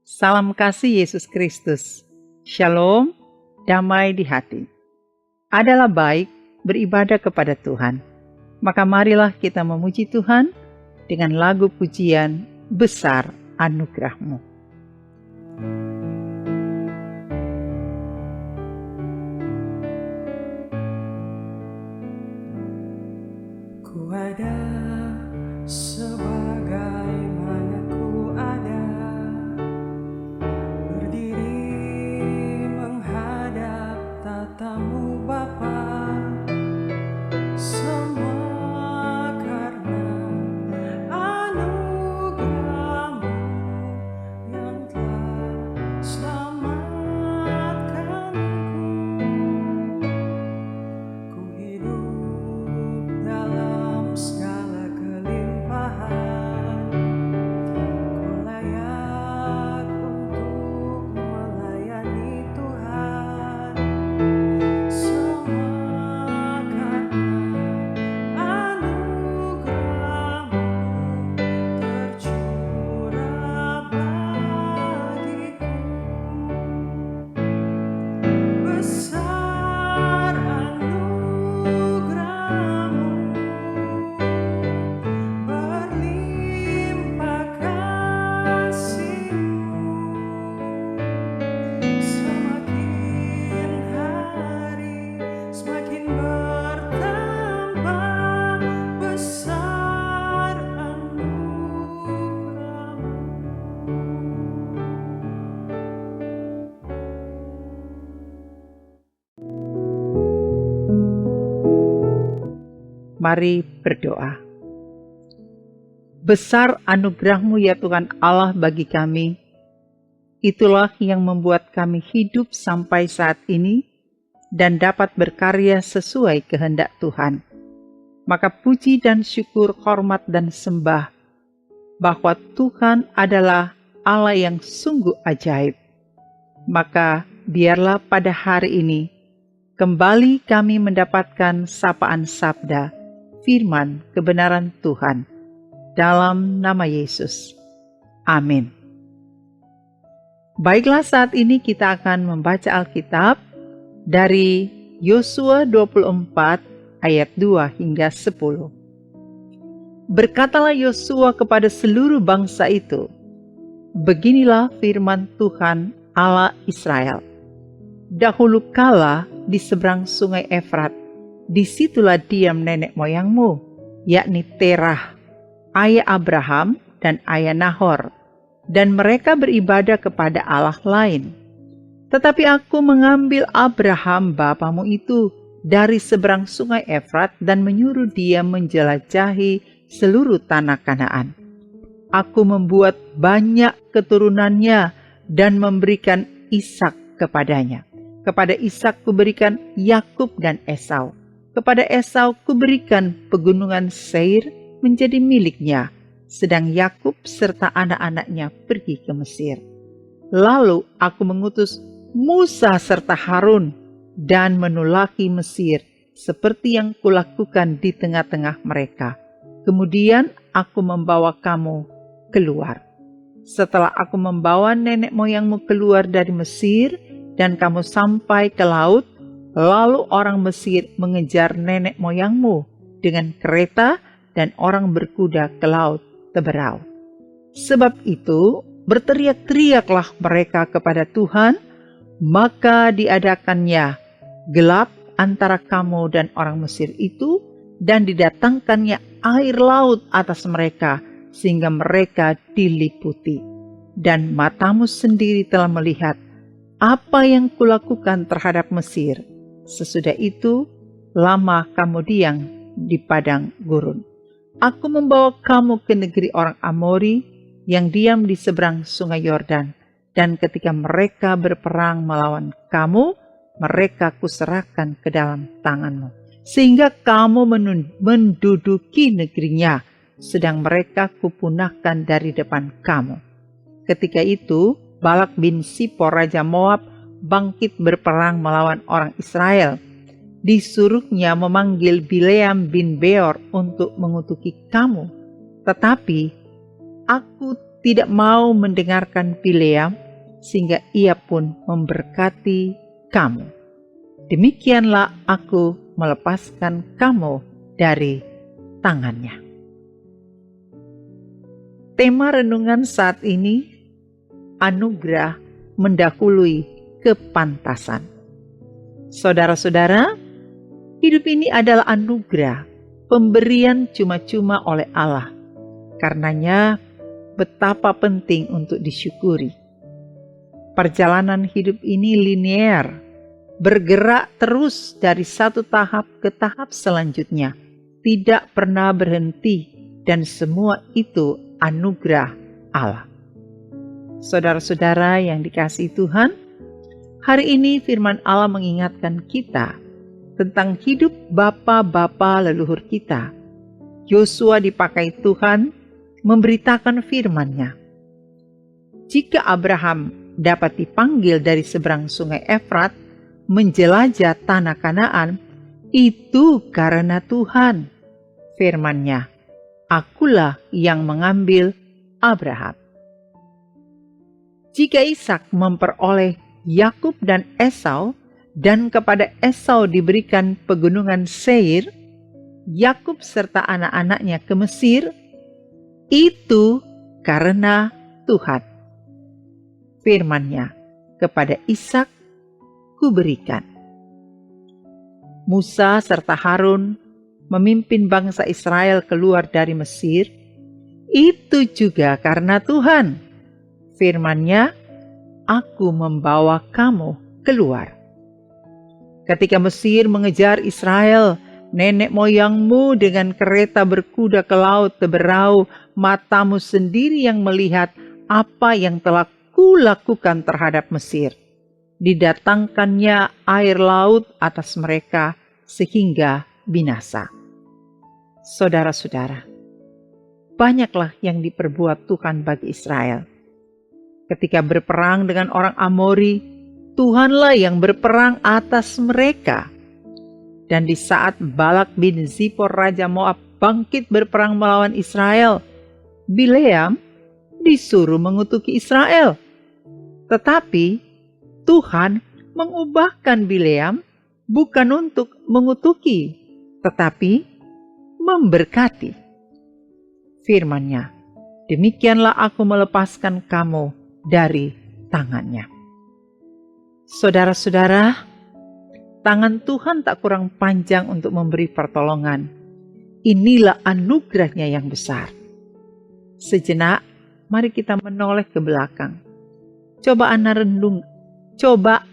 Salam kasih Yesus Kristus. Shalom, damai di hati. Adalah baik beribadah kepada Tuhan. Maka marilah kita memuji Tuhan dengan lagu pujian Besar Anugerah-Mu. Ku ada sebagaimana ku ada, berdiri menghadap tatamu Bapa, semua karena anugerah-Mu yang telah selamatkanku. Ku hidup dalam segala kelimpahan, ku layak untuk melayani Tuhan, semua karena anugerah-Mu tercurah bagiku. Besar anugerah-Mu, berlimpah kasih-Mu, semakin hari semakin bertambah. Besar anugerah-Mu. Mari berdoa. Besar anugerah-Mu ya Tuhan Allah bagi kami. Itulah yang membuat kami hidup sampai saat ini dan dapat berkarya sesuai kehendak Tuhan. Maka puji dan syukur, hormat dan sembah bahwa Tuhan adalah Allah yang sungguh ajaib. Maka biarlah pada hari ini kembali kami mendapatkan sapaan sabda, firman kebenaran Tuhan. Dalam nama Yesus. Amin. Baiklah, saat ini kita akan membaca Alkitab dari Yosua 24 ayat 2 hingga 10. Berkatalah Yosua kepada seluruh bangsa itu, beginilah firman Tuhan Allah Israel. Dahulu kala di seberang sungai Efrat, disitulah diam nenek moyangmu, yakni Terah, ayah Abraham dan ayah Nahor, dan mereka beribadah kepada Allah lain. Tetapi aku mengambil Abraham bapamu itu dari seberang sungai Efrat dan menyuruh dia menjelajahi seluruh tanah Kanaan. Aku membuat banyak keturunannya dan memberikan Ishak kepadanya. Kepada Ishak kuberikan Yakub dan Esau. Kepada Esau kuberikan pegunungan Seir menjadi miliknya, sedang Yakub serta anak-anaknya pergi ke Mesir. Lalu aku mengutus Musa serta Harun dan menulaki Mesir seperti yang kulakukan di tengah-tengah mereka. Kemudian aku membawa kamu keluar. Setelah aku membawa nenek moyangmu keluar dari Mesir dan kamu sampai ke laut, lalu orang Mesir mengejar nenek moyangmu dengan kereta dan orang berkuda ke laut Teberau. Sebab itu berteriak-teriaklah mereka kepada Tuhan, maka diadakannya gelap antara kamu dan orang Mesir itu, dan didatangkannya air laut atas mereka, sehingga mereka diliputi. Dan matamu sendiri telah melihat apa yang kulakukan terhadap Mesir. Sesudah itu, lama kamu diam di padang gurun. Aku membawa kamu ke negeri orang Amori yang diam di seberang sungai Yordan. Dan ketika mereka berperang melawan kamu, mereka kuserahkan ke dalam tanganmu. Sehingga kamu menduduki negerinya, sedang mereka kupunahkan dari depan kamu. Ketika itu, Balak bin Sipor Raja Moab bangkit berperang melawan orang Israel. Disuruhnya memanggil Bileam bin Beor untuk mengutuki kamu. Tetapi aku tidak mau mendengarkan Bileam, sehingga ia pun memberkati kamu. Demikianlah aku melepaskan kamu dari tangannya. Tema renungan saat ini, anugerah mendahului kepantasan. Saudara-saudara, hidup ini adalah anugerah, pemberian cuma-cuma oleh Allah. Karenanya, betapa penting untuk disyukuri. Perjalanan hidup ini linear, bergerak terus dari satu tahap ke tahap selanjutnya, tidak pernah berhenti, dan semua itu anugerah Allah. Saudara-saudara yang dikasihi Tuhan, hari ini firman Allah mengingatkan kita tentang hidup bapa-bapa leluhur kita. Yosua dipakai Tuhan memberitakan firman-Nya. Jika Abraham dapat dipanggil dari seberang sungai Efrat menjelajah tanah Kanaan, itu karena Tuhan. Firman-Nya, akulah yang mengambil Abraham. Jika Ishak memperoleh Yakub dan Esau, dan kepada Esau diberikan pegunungan Seir, Yakub serta anak-anaknya ke Mesir, itu karena Tuhan. Firman-Nya, kepada Ishak kuberikan. Musa serta Harun memimpin bangsa Israel keluar dari Mesir, itu juga karena Tuhan. Firman-Nya, aku membawa kamu keluar. Ketika Mesir mengejar Israel, nenek moyangmu dengan kereta berkuda ke laut teberau, matamu sendiri yang melihat apa yang telah kulakukan terhadap Mesir. Didatangkannya air laut atas mereka sehingga binasa. Saudara-saudara, banyaklah yang diperbuat Tuhan bagi Israel. Ketika berperang dengan orang Amori, Tuhanlah yang berperang atas mereka. Dan di saat Balak bin Zippor Raja Moab bangkit berperang melawan Israel, Bileam disuruh mengutuki Israel. Tetapi Tuhan mengubahkan Bileam bukan untuk mengutuki, tetapi memberkati. Firman-Nya, demikianlah aku melepaskan kamu dari tangannya. Saudara-saudara, tangan Tuhan tak kurang panjang untuk memberi pertolongan. Inilah anugerahnya yang besar. Sejenak, mari kita menoleh ke belakang. Coba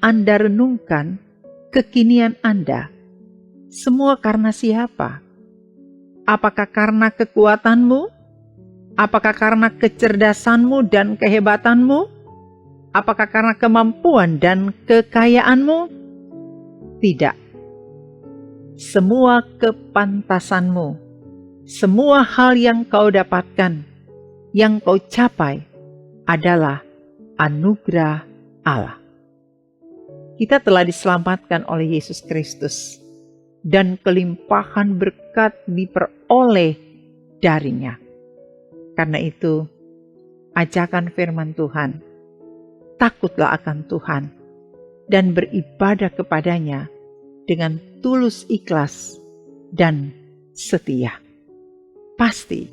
Anda renungkan kekinian Anda. Semua karena siapa? Apakah karena kekuatanmu? Apakah karena kecerdasanmu dan kehebatanmu? Apakah karena kemampuan dan kekayaanmu? Tidak. Semua kepantasanmu, semua hal yang kau dapatkan, yang kau capai adalah anugerah Allah. Kita telah diselamatkan oleh Yesus Kristus, dan kelimpahan berkat diperoleh darinya. Karena itu, ajakan firman Tuhan, takutlah akan Tuhan, dan beribadah kepadanya dengan tulus ikhlas dan setia. Pasti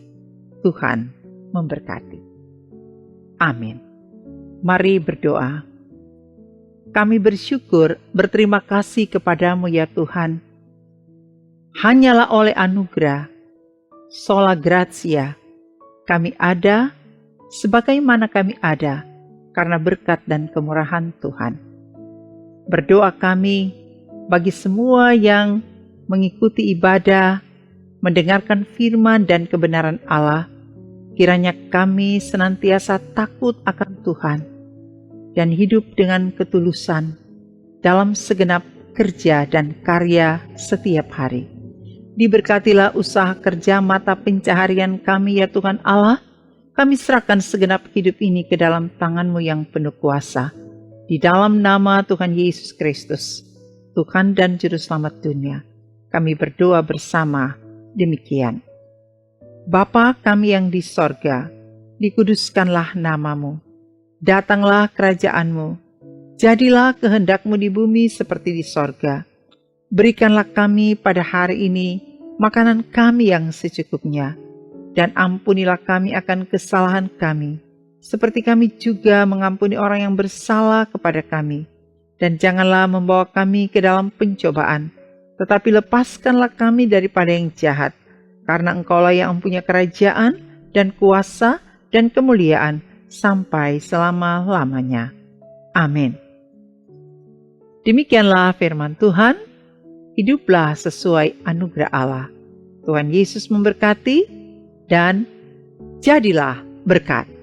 Tuhan memberkati. Amin. Mari berdoa. Kami bersyukur, berterima kasih kepadamu ya Tuhan. Hanyalah oleh anugerah, sola gratia, kami ada sebagaimana kami ada karena berkat dan kemurahan Tuhan. Berdoa kami bagi semua yang mengikuti ibadah, mendengarkan firman dan kebenaran Allah, kiranya kami senantiasa takut akan Tuhan dan hidup dengan ketulusan dalam segenap kerja dan karya setiap hari. Diberkatilah usaha kerja mata pencaharian kami ya Tuhan Allah. Kami serahkan segenap hidup ini ke dalam tangan-Mu yang penuh kuasa. Di dalam nama Tuhan Yesus Kristus, Tuhan dan Juru Selamat dunia, kami berdoa bersama demikian. Bapa kami yang di sorga, dikuduskanlah namamu. Datanglah kerajaanmu, jadilah kehendakmu di bumi seperti di sorga. Berikanlah kami pada hari ini makanan kami yang secukupnya, dan ampunilah kami akan kesalahan kami, seperti kami juga mengampuni orang yang bersalah kepada kami. Dan janganlah membawa kami ke dalam pencobaan, tetapi lepaskanlah kami daripada yang jahat, karena Engkaulah yang mempunyai kerajaan dan kuasa dan kemuliaan sampai selama-lamanya. Amin. Demikianlah firman Tuhan. Hiduplah sesuai anugerah Allah. Tuhan Yesus memberkati dan jadilah berkat.